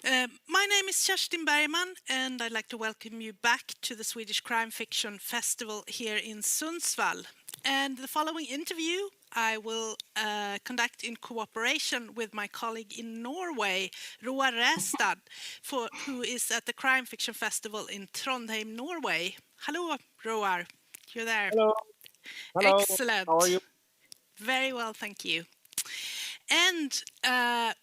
My name is Kerstin Bergman, and I'd like to welcome you back to the Swedish Crime Fiction Festival here in Sundsvall. And the following interview I will conduct in cooperation with my colleague in Norway, Roar Ræstad, who is at the Crime Fiction Festival in Trondheim, Norway. Hello, Roar. You're there. Hello. Hello. Excellent. How are you? Very well, thank you. And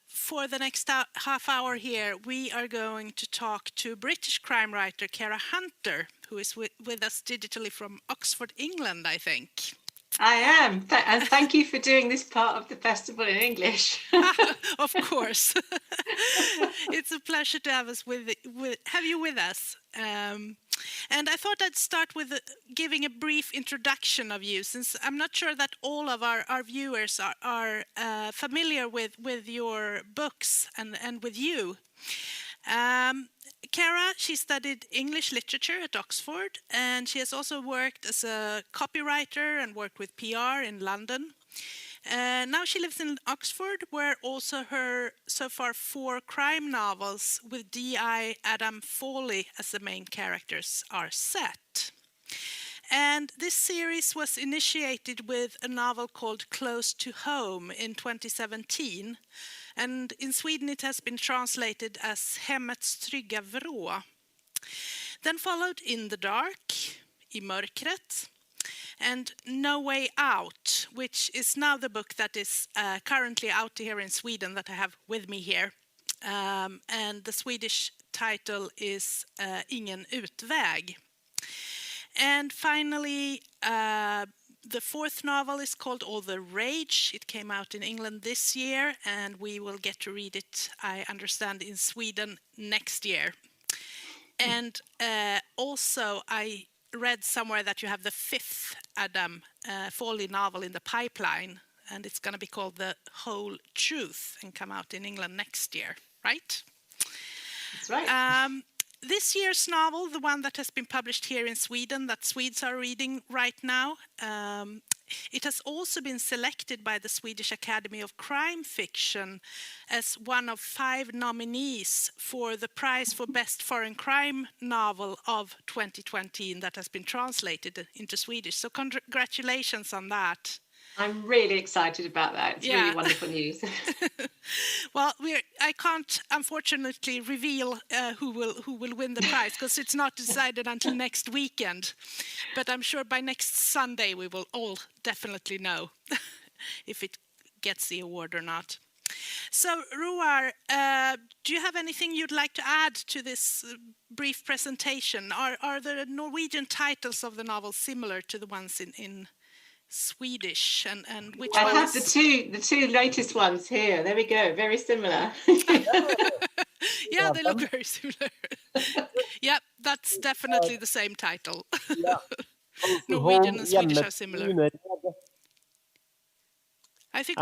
for the next half hour here, we are going to talk to British crime writer Cara Hunter, who is with us digitally from Oxford, England, I think. I am, and thank you for doing this part of the festival in English. Of course. It's a pleasure to have you with us. And I thought I'd start with giving a brief introduction of you, since I'm not sure that all of our viewers are familiar with your books and with you. Cara, she studied English literature at Oxford, and she has also worked as a copywriter and worked with PR in London. Now she lives in Oxford, where also her so far 4 crime novels with D.I. Adam Foley as the main characters are set. And this series was initiated with a novel called Close to Home in 2017. And in Sweden it has been translated as Hemmets trygga vrå. Then followed In the Dark, I mörkret, and No Way Out, which is now the book that is currently out here in Sweden that I have with me here. And the Swedish title is Ingen utväg. And finally, the 4th novel is called All the Rage. It came out in England this year, and we will get to read it, I understand, in Sweden next year. And also, I read somewhere that you have the 5th Adam Foley novel in the pipeline, and it's going to be called The Whole Truth and come out in England next year, right? That's right. This year's novel, the one that has been published here in Sweden, that Swedes are reading right now, it has also been selected by the Swedish Academy of Crime Fiction as one of 5 nominees for the prize for Best Foreign Crime Novel of 2020 that has been translated into Swedish. So congratulations on that. I'm really excited about that. It's really wonderful news. Well, I can't unfortunately reveal who will win the prize because it's not decided until next weekend. But I'm sure by next Sunday we will all definitely know if it gets the award or not. So, Roar, do you have anything you'd like to add to this brief presentation? Are the Norwegian titles of the novels similar to the ones in Swedish, and which I one have is... the two latest ones here. There we go. Very similar. Yeah, they look very similar. Yeah, that's definitely the same title. Yeah. Norwegian and Swedish are similar. I think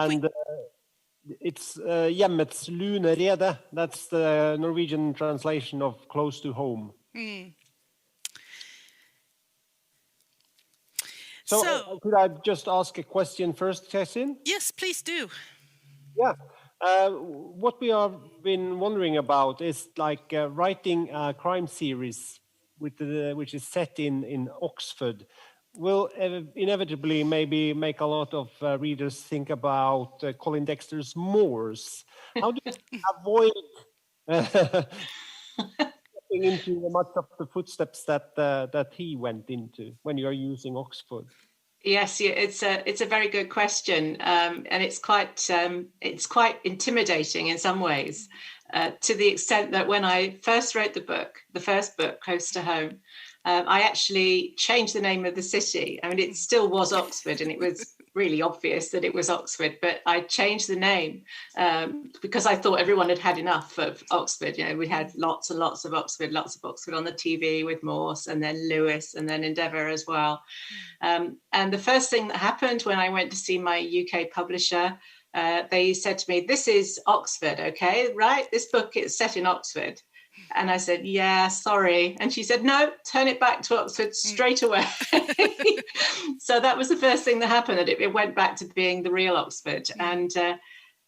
it's Hjemmets lunerede. That's the Norwegian translation of Close to Home. Mm. So could I just ask a question first, Kerstin? Yes, please do. Yeah. What we have been wondering about is like writing a crime series which is set in Oxford will inevitably maybe make a lot of readers think about Colin Dexter's Moors. How do you avoid into much of the footsteps that he went into when you are using Oxford? Yes, it's a very good question, and it's quite intimidating in some ways, to the extent that when I first wrote the first book, Close to Home, I actually changed the name of the city. I mean, it still was Oxford, and it was really obvious that it was Oxford, but I changed the name because I thought everyone had had enough of Oxford. You know, we had lots and lots of Oxford on the TV with Morse, and then Lewis, and then Endeavour as well. And the first thing that happened when I went to see my UK publisher, they said to me, "This is Oxford, okay, right? This book is set in Oxford." And I said, "Yeah, sorry." And she said, "No, turn it back to Oxford straight away." So that was the first thing that happened, that it went back to being the real Oxford. And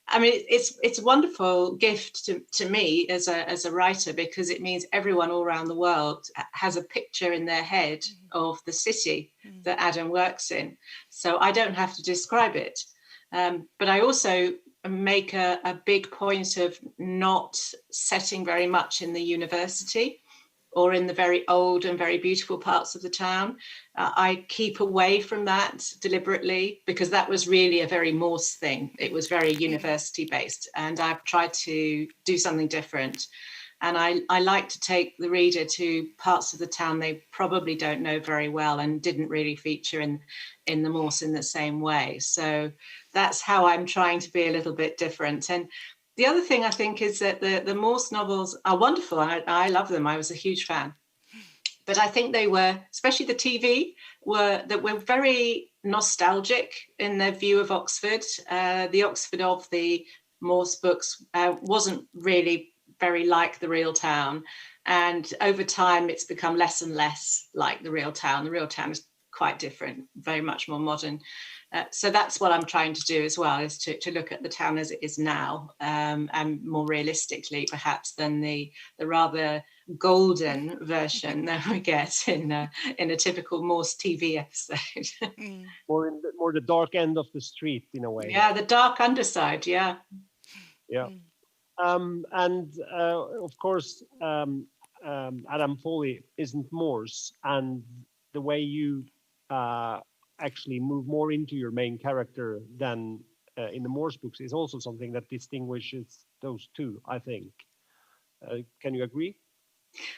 I mean, it's a wonderful gift to me as a writer, because it means everyone all around the world has a picture in their head of the city that Adam works in. So I don't have to describe it. But I also make a big point of not setting very much in the university or in the very old and very beautiful parts of the town. I keep away from that deliberately, because that was really a very Morse thing. It was very university based, and I've tried to do something different. And I like to take the reader to parts of the town they probably don't know very well and didn't really feature in the Morse in the same way. So that's how I'm trying to be a little bit different. And the other thing I think is that the Morse novels are wonderful. I love them. I was a huge fan. But I think they were, especially the TV, were very nostalgic in their view of Oxford. The Oxford of the Morse books wasn't really very like the real town. And over time, it's become less and less like the real town. The real town is quite different, very much more modern. So that's what I'm trying to do as well, is to look at the town as it is now, and more realistically, perhaps, than the rather golden version that we get in a typical Morse TV episode. More the dark end of the street, in a way. Yeah, the dark underside. Yeah. Yeah. And of course, Adam Foley isn't Morse, and the way you actually move more into your main character than in the Morse books is also something that distinguishes those two, I think. Can you agree?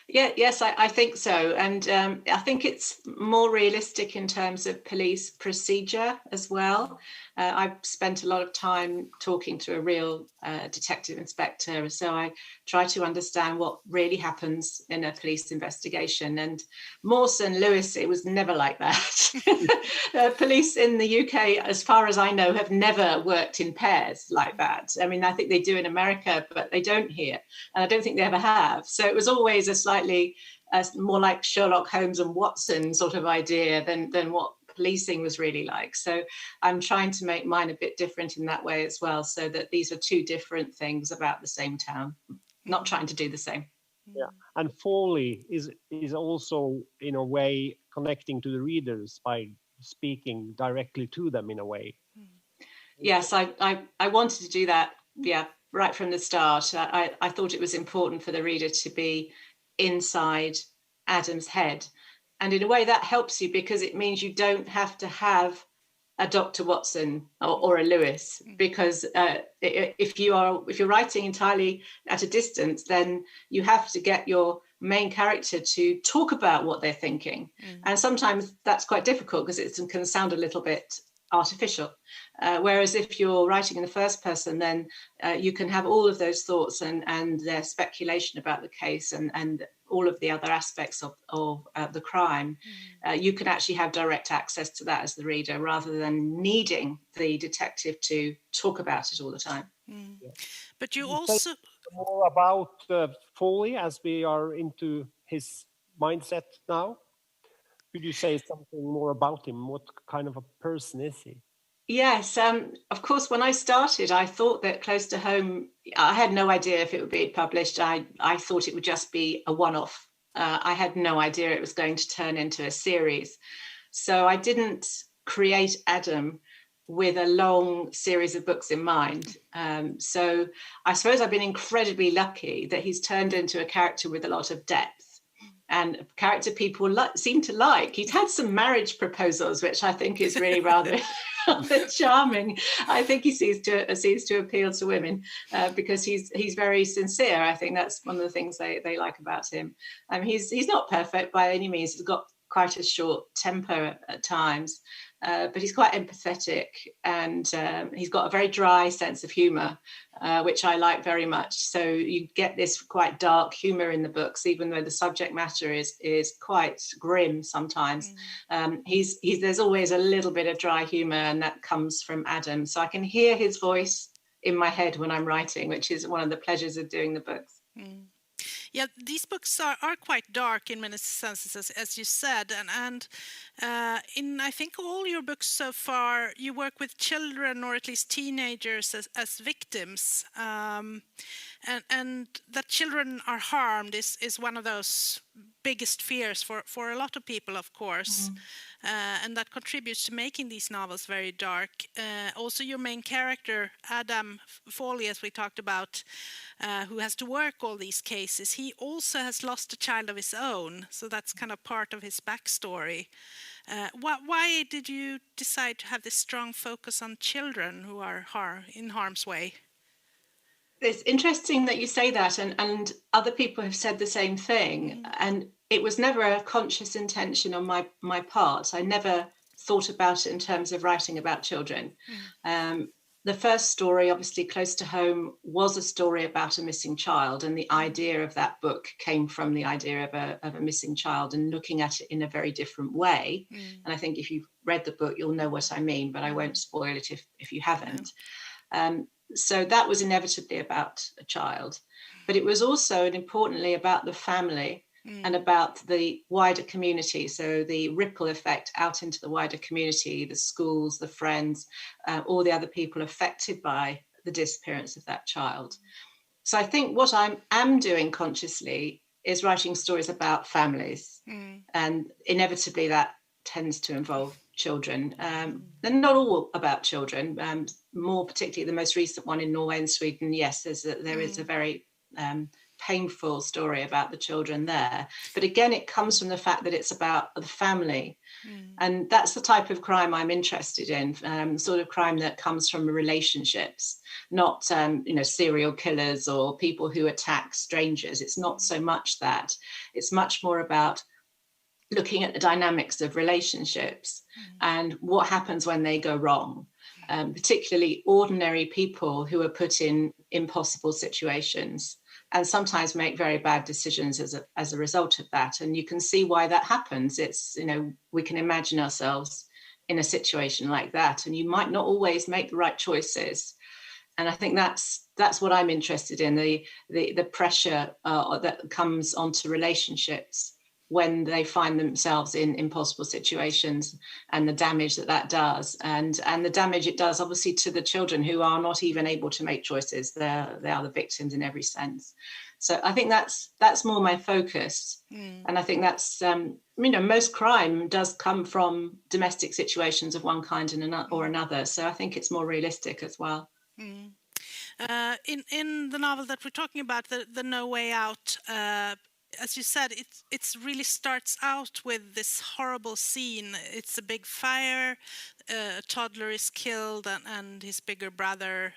Yeah, yes, I think so. And I think it's more realistic in terms of police procedure as well. I've spent a lot of time talking to a real detective inspector, so I try to understand what really happens in a police investigation. And Morse and Lewis, it was never like that. Police in the UK, as far as I know, have never worked in pairs like that. I mean, I think they do in America, but they don't here. And I don't think they ever have. So it was always a slightly more like Sherlock Holmes and Watson sort of idea than what policing was really like. So I'm trying to make mine a bit different in that way as well, so that these are two different things about the same town, not trying to do the same. Yeah, and Foley is also in a way connecting to the readers by speaking directly to them in a way. Yes, I wanted to do that. Yeah, right from the start. I thought it was important for the reader to be inside Adam's head. And in a way that helps you, because it means you don't have to have a Dr. Watson or a Lewis, because if you're writing entirely at a distance, then you have to get your main character to talk about what they're thinking. And sometimes that's quite difficult, because it can sound a little bit artificial. Whereas if you're writing in the first person, then you can have all of those thoughts and their speculation about the case and all of the other aspects of the crime. You can actually have direct access to that as the reader, rather than needing the detective to talk about it all the time. Yeah. But you also more about Foley, as we are into his mindset now. Could you say something more about him? What kind of a person is he? Yes, of course, when I started, I thought that Close to Home, I had no idea if it would be published. I thought it would just be a one-off. I had no idea it was going to turn into a series. So I didn't create Adam with a long series of books in mind. So I suppose I've been incredibly lucky that he's turned into a character with a lot of depth, and a character people seem to like. He's had some marriage proposals, which I think is really rather charming. I think he seems to appeal to women because he's very sincere. I think that's one of the things they like about him. He's not perfect by any means. He's got quite a short temper at times, but he's quite empathetic, and he's got a very dry sense of humour, which I like very much. So you get this quite dark humour in the books, even though the subject matter is quite grim sometimes. There's always a little bit of dry humour, and that comes from Adam. So I can hear his voice in my head when I'm writing, which is one of the pleasures of doing the books. Yeah, these books are quite dark in many senses, as you said, and in I think all your books so far, you work with children or at least teenagers as victims, and that children are harmed is one of those biggest fears for a lot of people, of course. And that contributes to making these novels very dark. Also, your main character, Adam Foley, as we talked about, who has to work all these cases, he also has lost a child of his own. So that's kind of part of his backstory. Why did you decide to have this strong focus on children who are in harm's way? It's interesting that you say that, and other people have said the same thing. And it was never a conscious intention on my part. I never thought about it in terms of writing about children. The first story, obviously close to home, was a story about a missing child, and the idea of that book came from the idea of a missing child and looking at it in a very different way. And I think if you've read the book, you'll know what I mean, but I won't spoil it if you haven't. So that was inevitably about a child, but it was also, and importantly, about the family and about the wider community. So the ripple effect out into the wider community, the schools, the friends, all the other people affected by the disappearance of that child. So I think what I am doing consciously is writing stories about families, and inevitably that tends to involve children. They're not all about children. More particularly the most recent one in Norway and Sweden, yes, there is a very painful story about the children there. But again, it comes from the fact that it's about the family. And that's the type of crime I'm interested in, sort of crime that comes from relationships, not serial killers or people who attack strangers. It's not so much that. It's much more about looking at the dynamics of relationships and what happens when they go wrong, particularly ordinary people who are put in impossible situations and sometimes make very bad decisions as a result of that. And you can see why that happens. It's, we can imagine ourselves in a situation like that, and you might not always make the right choices. And I think that's what I'm interested in, the pressure that comes onto relationships when they find themselves in impossible situations, and the damage that does, and the damage it does obviously to the children who are not even able to make choices. They are the victims in every sense. So I think that's more my focus. And I think that's most crime does come from domestic situations of one kind or another. So I think it's more realistic as well. In the novel that we're talking about, the No Way Out, as you said, it really starts out with this horrible scene. It's a big fire, a toddler is killed, and his bigger brother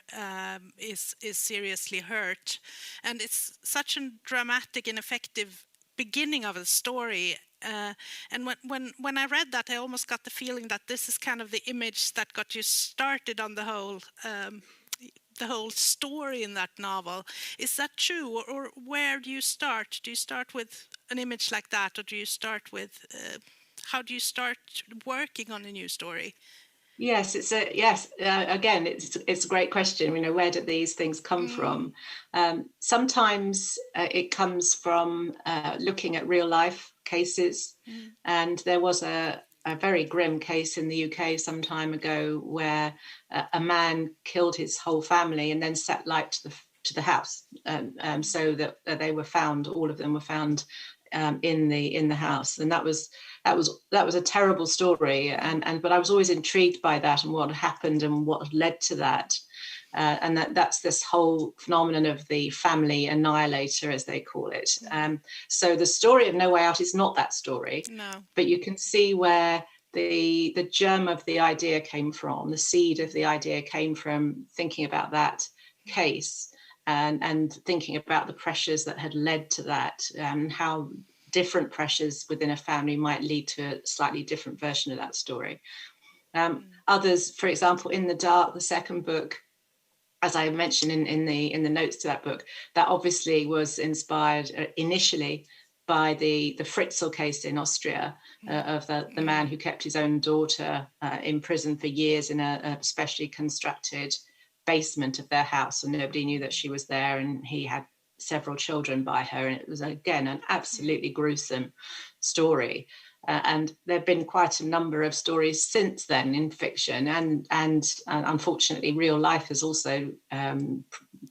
is seriously hurt. And it's such a dramatic and effective beginning of a story. And when I read that, I almost got the feeling that this is kind of the image that got you started on the whole story in that novel. Is that true, or where do you start? Do you start with an image like that, or do you start with how do you start working on a new story? Yes, again, it's a great question. Where do these things come from? Sometimes it comes from looking at real life cases, and there was a very grim case in the UK some time ago where a man killed his whole family and then set light to the house, so that they were found. All of them were found in the house, and that was a terrible story. But I was always intrigued by that and what happened and what led to that. And that's this whole phenomenon of the family annihilator, as they call it. So the story of No Way Out is not that story, No. But you can see where the germ of the idea came from, the seed of the idea came from thinking about that case and thinking about the pressures that had led to that, and how different pressures within a family might lead to a slightly different version of that story. Others, for example, In the Dark, the second book, as I mentioned in the notes to that book, that obviously was inspired initially by the Fritzl case in Austria, of the man who kept his own daughter in prison for years in a specially constructed basement of their house, and nobody knew that she was there, and he had several children by her. And it was, again, an absolutely gruesome story. And there have been quite a number of stories since then in fiction, and unfortunately, real life has also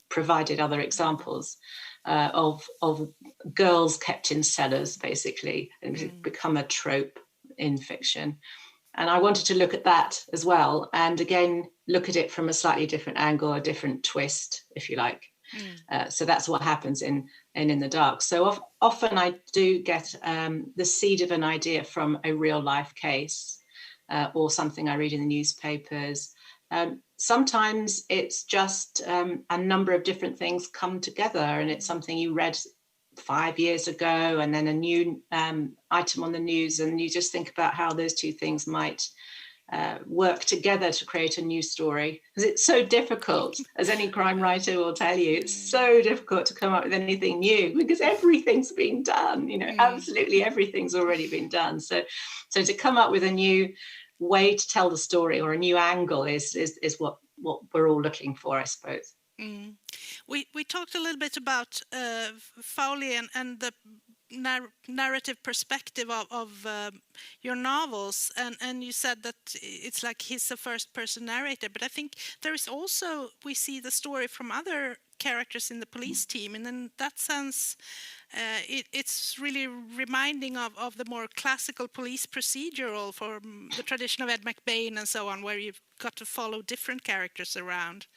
provided other examples of girls kept in cellars, basically, and it's become a trope in fiction. And I wanted to look at that as well, and again, look at it from a slightly different angle, a different twist, if you like. So that's what happens in the Dark. So often I do get the seed of an idea from a real life case or something I read in the newspapers. Sometimes it's just a number of different things come together, and it's something you read 5 years ago, and then a new item on the news, and you just think about how those two things might work together to create a new story. Because it's so difficult, as any crime writer will tell you, it's so difficult to come up with anything new because everything's been done, absolutely everything's already been done. So to come up with a new way to tell the story or a new angle is what we're all looking for, I suppose. We talked a little bit about Foley and the narrative perspective of your novels, and you said that it's like he's a first-person narrator, but I think there is also, we see the story from other characters in the police team, and in that sense it's really reminding of the more classical police procedural from the tradition of Ed McBain and so on, where you've got to follow different characters around.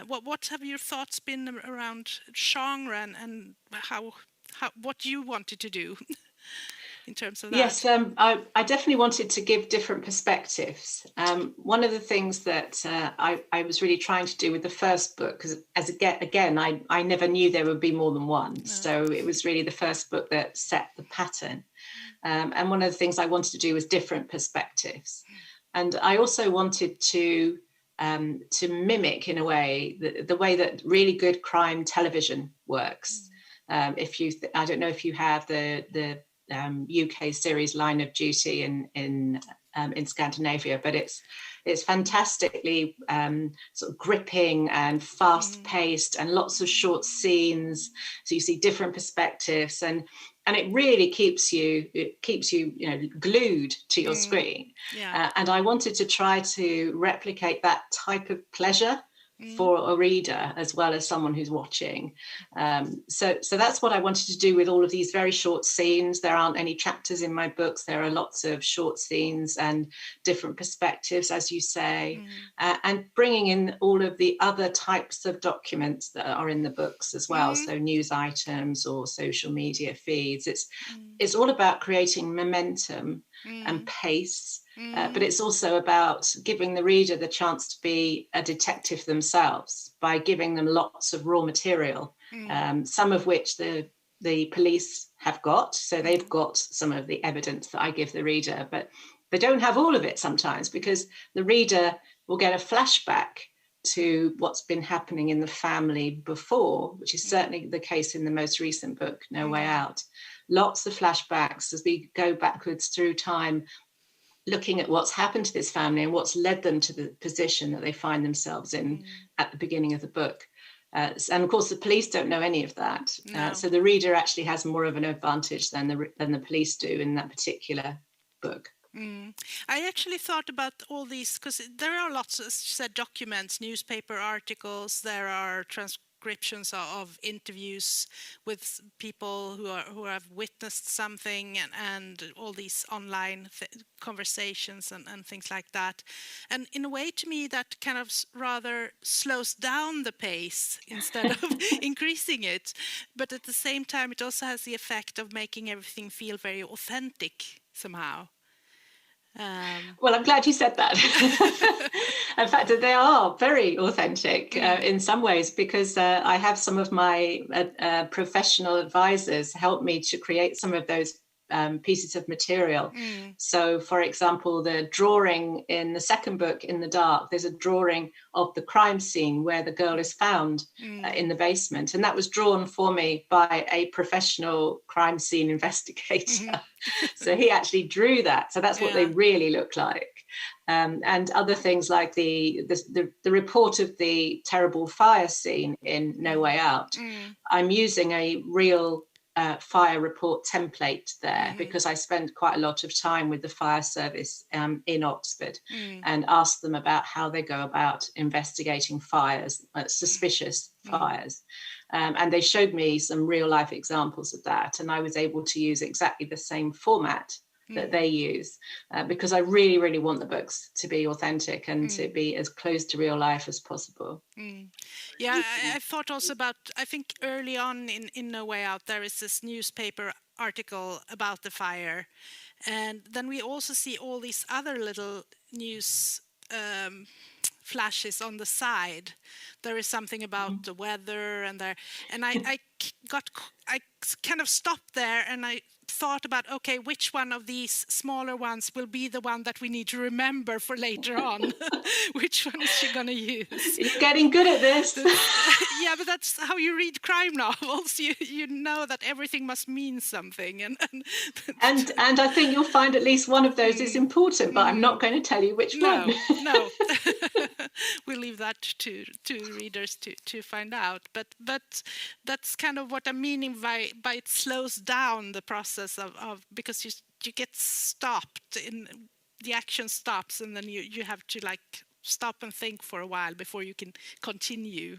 What have your thoughts been around genre and how what you wanted to do in terms of that? Yes, I definitely wanted to give different perspectives. One of the things that I was really trying to do with the first book, because I never knew there would be more than one. No. So it was really the first book that set the pattern. And one of the things I wanted to do was different perspectives. And I also wanted to mimic, in a way, the way that really good crime television works. I don't know if you have the UK series Line of Duty in Scandinavia, but it's fantastically sort of gripping and fast-paced and lots of short scenes. So you see different perspectives, and it really keeps you glued to your screen. Yeah. And I wanted to try to replicate that type of pleasure for a reader as well as someone who's watching. So that's what I wanted to do with all of these very short scenes. There aren't any chapters in my books. There are lots of short scenes and different perspectives, as you say, and bringing in all of the other types of documents that are in the books as well. So news items or social media feeds. It's all about creating momentum and pace. But it's also about giving the reader the chance to be a detective themselves by giving them lots of raw material, some of which the police have got. So they've got some of the evidence that I give the reader, but they don't have all of it sometimes, because the reader will get a flashback to what's been happening in the family before, which is certainly the case in the most recent book, No Way Out. Lots of flashbacks as we go backwards through time, looking at what's happened to this family and what's led them to the position that they find themselves in at the beginning of the book. And of course, the police don't know any of that. No. So the reader actually has more of an advantage than the police do in that particular book. I actually thought about all these, because there are lots of, as you said, documents, newspaper articles, there are transcriptions of interviews with people who have witnessed something, and all these online conversations and things like that. And in a way, to me, that kind of rather slows down the pace instead of increasing it. But at the same time, it also has the effect of making everything feel very authentic somehow. Well, I'm glad you said that. In fact, they are very authentic in some ways, because I have some of my professional advisors help me to create some of those pieces of material. So, for example, the drawing in the second book, In the Dark, there's a drawing of the crime scene where the girl is found in the basement. And that was drawn for me by a professional crime scene investigator. So he actually drew that. So that's what they really look like. And other things like the report of the terrible fire scene in No Way Out. I'm using a real fire report template there because I spend quite a lot of time with the fire service in Oxford and ask them about how they go about investigating fires, suspicious fires. And they showed me some real life examples of that. And I was able to use exactly the same format that they use because I really, really want the books to be authentic and to be as close to real life as possible. Yeah, I thought also about, I think early on in No Way Out, there is this newspaper article about the fire. And then we also see all these other little news flashes on the side. There is something about the weather and I kind of stopped there and I thought about, okay, which one of these smaller ones will be the one that we need to remember for later on? Which one is she going to use? You're getting good at this. Yeah, but that's how you read crime novels. You know that everything must mean something. And I think you'll find at least one of those is important, but I'm not going to tell you which one. No. We'll leave that to readers to find out. But that's kind of what I'm meaning by it slows down the process of because you get stopped in the action stops and then you have to like stop and think for a while before you can continue.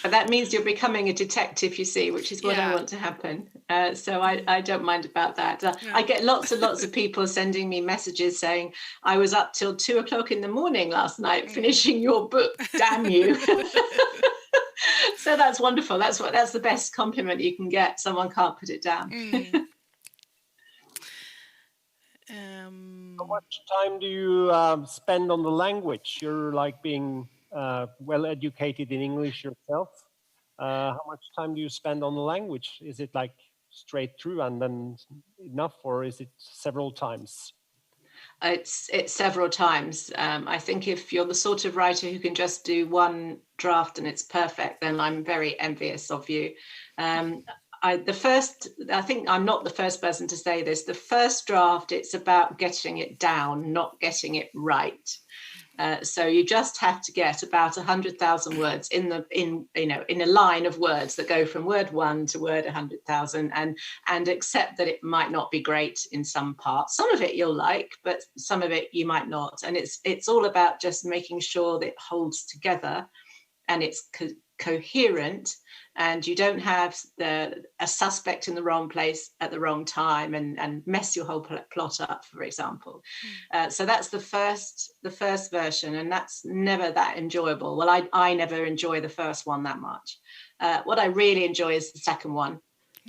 But that means you're becoming a detective, you see, which is what I want to happen. So I don't mind about that. I get lots and lots of people sending me messages saying, I was up till 2:00 in the morning last night finishing your book, damn you. So that's wonderful. That's the best compliment you can get. Someone can't put it down. How much time do you spend on the language? You're like being well educated in English yourself. How much time do you spend on the language? Is it like straight through and then enough, or is it several times? It's several times. I think if you're the sort of writer who can just do one draft and it's perfect, then I'm very envious of you. I think I'm not the first person to say this. The first draft, it's about getting it down, not getting it right. So you just have to get about 100,000 words in a line of words that go from word 1 to word 100,000, and accept that it might not be great in some parts. Some of it you'll like, but some of it you might not. And it's all about just making sure that it holds together and it's coherent, and you don't have a suspect in the wrong place at the wrong time and mess your whole plot up, for example. So that's the first version, and that's never that enjoyable. Well, I never enjoy the first one that much. What I really enjoy is the second one,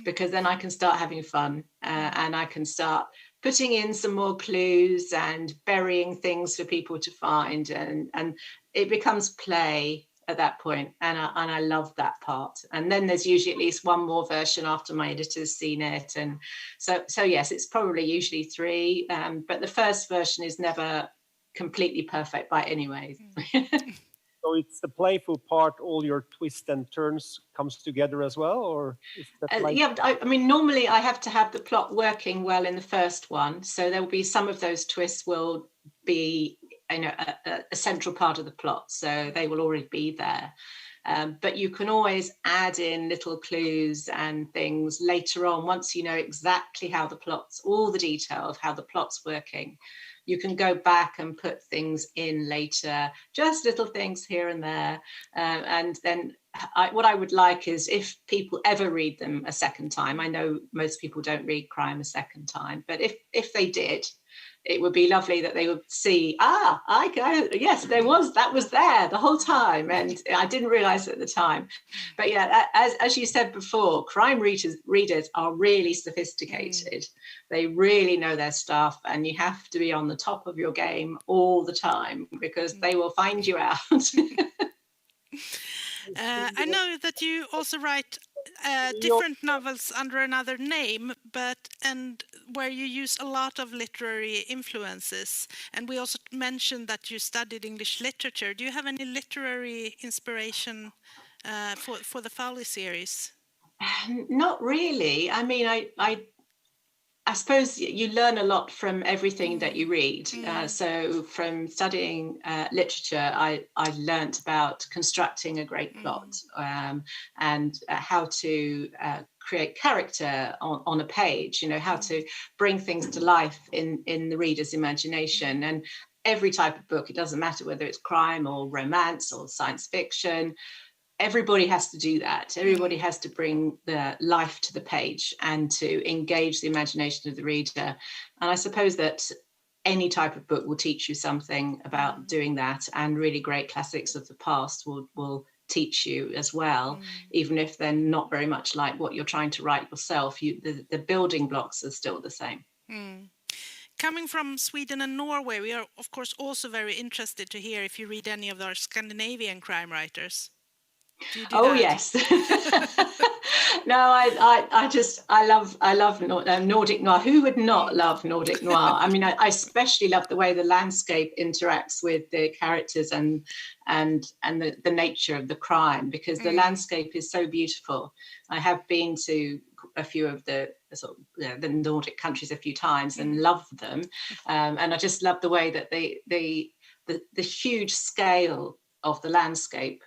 because then I can start having fun and I can start putting in some more clues and burying things for people to find, and it becomes play at that point, and I love that part. And then there's usually at least one more version after my editor's seen it, and so yes, it's probably usually 3, but the first version is never completely perfect by any way. So it's the playful part, all your twists and turns comes together as well, or is that like... Yeah, I mean, normally I have to have the plot working well in the first one, so there will be some of those twists will be a central part of the plot, so they will already be there. But you can always add in little clues and things later on once you know exactly how all the detail of how the plot's working. You can go back and put things in later, just little things here and there. And then what I would like is if people ever read them a second time, I know most people don't read crime a second time, but if they did, it would be lovely that they would see, yes, that was there the whole time, and I didn't realize at the time. But yeah, as you said before, crime readers are really sophisticated. They really know their stuff, and you have to be on the top of your game all the time because they will find you out. I know that you also write different novels under another name, and where you use a lot of literary influences, and we also mentioned that you studied English literature. Do you have any literary inspiration for the Fowley series? Not really. I mean, I suppose you learn a lot from everything that you read. So from studying literature, I learnt about constructing a great plot, and how to create character on a page, you know, how to bring things to life in the reader's imagination. And every type of book, it doesn't matter whether it's crime or romance or science fiction, everybody has to do that. Everybody has to bring the life to the page and to engage the imagination of the reader. And I suppose that any type of book will teach you something about doing that, and really great classics of the past will teach you as well, even if they're not very much like what you're trying to write yourself. The building blocks are still the same. Coming from Sweden and Norway, we are of course also very interested to hear if you read any of our Scandinavian crime writers. Oh, yes. No, I love Nordic Noir. Who would not love Nordic Noir? I mean, I especially love the way the landscape interacts with the characters and the nature of the crime, because the landscape is so beautiful. I have been to a few of the Nordic countries a few times and love them, and I just love the way that the huge scale of the landscape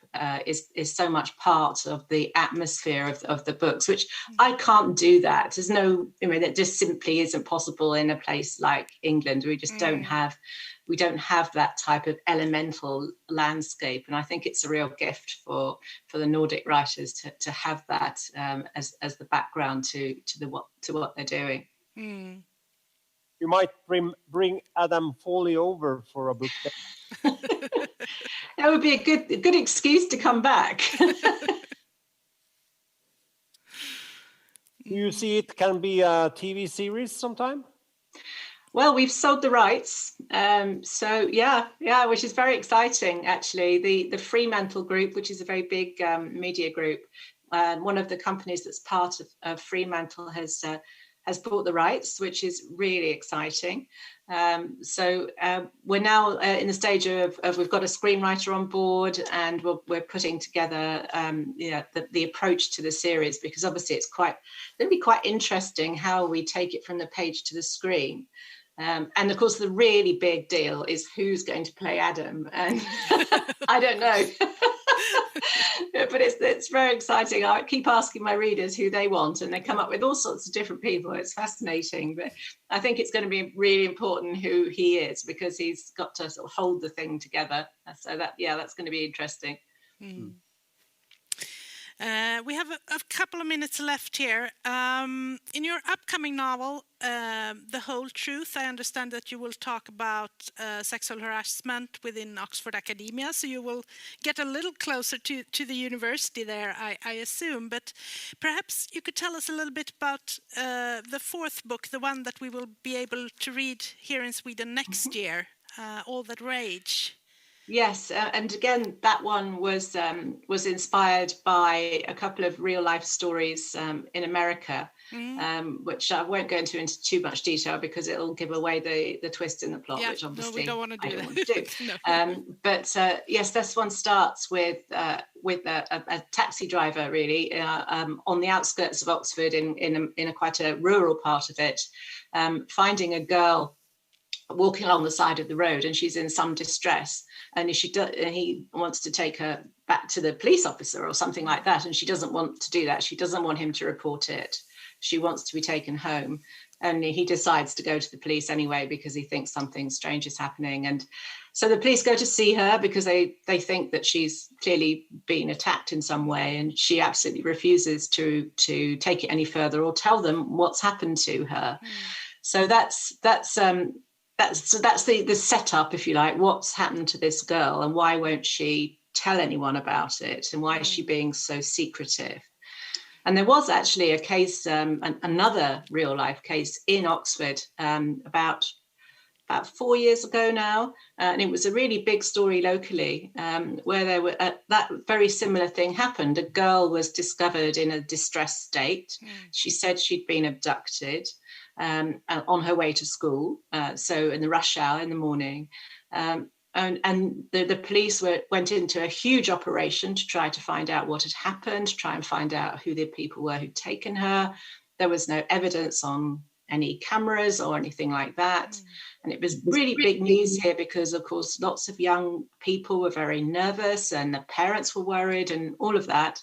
is so much part of the atmosphere of the books, which I can't do that. There's no, I mean, it just simply isn't possible in a place like England. We just don't have that type of elemental landscape. And I think it's a real gift for the Nordic writers to have that as the background to what they're doing. You might bring Adam Foley over for a book. That would be a good excuse to come back. Do you see it can be a TV series sometime? Well, we've sold the rights, so yeah, which is very exciting. Actually, the Fremantle Group, which is a very big media group, one of the companies that's part of Fremantle has bought the rights, which is really exciting. So we're now in the stage of we've got a screenwriter on board, and we're putting together the approach to the series, because obviously it's going to be quite interesting how we take it from the page to the screen. And of course, the really big deal is who's going to play Adam, and I don't know. But it's very exciting. I keep asking my readers who they want, and they come up with all sorts of different people. It's fascinating, but I think it's going to be really important who he is, because he's got to sort of hold the thing together. So that's going to be interesting. We have a couple of minutes left here. In your upcoming novel, The Whole Truth, I understand that you will talk about sexual harassment within Oxford academia, so you will get a little closer to the university there, I assume. But perhaps you could tell us a little bit about the fourth book, the one that we will be able to read here in Sweden next year, All That Rage. Yes, and again, that one was inspired by a couple of real life stories in America, which I won't go into too much detail because it'll give away the twist in the plot, which obviously we don't want to do that. No. But yes, this one starts with a taxi driver, really, on the outskirts of Oxford, in a quite a rural part of it, finding a girl walking along the side of the road, and she's in some distress, and he wants to take her back to the police officer or something like that, and she doesn't want to do that. She doesn't want him to report it. She wants to be taken home, and he decides to go to the police anyway because he thinks something strange is happening. And so the police go to see her because they think that she's clearly been attacked in some way, and she absolutely refuses to take it any further or tell them what's happened to her. So that's the setup, if you like. What's happened to this girl, and why won't she tell anyone about it, and why is she being so secretive? And there was actually a case, another real life case in Oxford about 4 years ago now, and it was a really big story locally, where that very similar thing happened. A girl was discovered in a distressed state. She said she'd been abducted. on her way to school. So in the rush hour in the morning. And the police went into a huge operation to try to find out what had happened, try and find out who the people were who'd taken her. There was no evidence on any cameras or anything like that. And it was really big news here because, of course, lots of young people were very nervous and the parents were worried and all of that.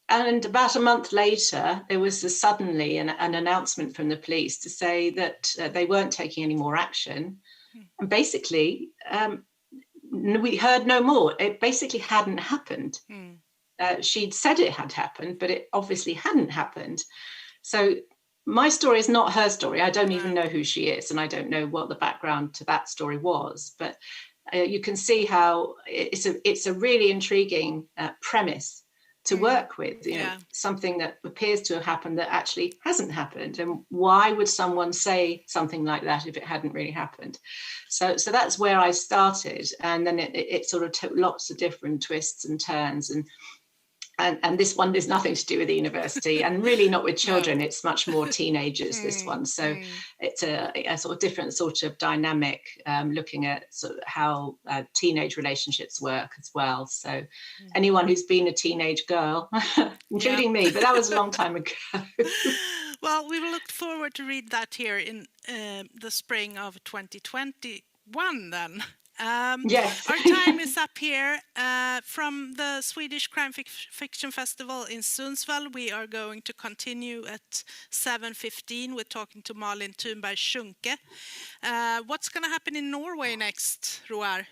And about a month later, there was suddenly an announcement from the police to say that they weren't taking any more action. And basically, we heard no more. It basically hadn't happened. She'd said it had happened, but it obviously hadn't happened. So my story is not her story. I don't even know who she is, and I don't know what the background to that story was. But you can see how it's a really intriguing premise to work with, something that appears to have happened that actually hasn't happened. And why would someone say something like that if it hadn't really happened? So that's where I started. And then it sort of took lots of different twists and turns. And this one, there's nothing to do with the university and really not with children. No. It's much more teenagers, this one. So it's a sort of different sort of dynamic, looking at sort of how teenage relationships work as well. So anyone who's been a teenage girl, including me, but that was a long time ago. Well, we will look forward to read that here in the spring of 2021 then. Yes. Our time is up here. From the Swedish Crime Fiction Festival in Sundsvall, we are going to continue at 7:15 with talking to Malin Thunberg-Schunke. What's going to happen in Norway next, Roar?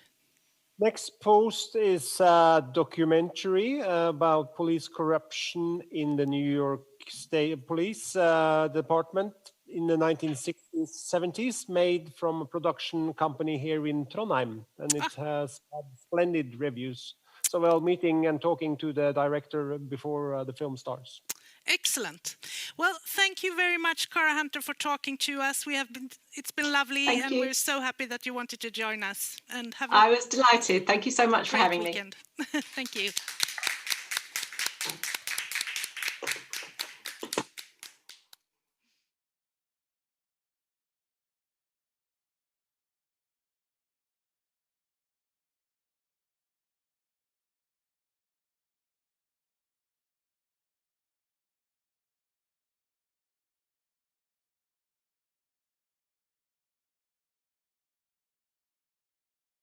Next post is a documentary about police corruption in the New York State Police Department in the 1960s, 70s, made from a production company here in Trondheim. And it has had splendid reviews. So we're meeting and talking to the director before the film starts. Excellent. Well, thank you very much, Cara Hunter, for talking to us. It's been lovely, thank you. We're so happy that you wanted to join us. And I was delighted. Thank you so much for having me. Thank you.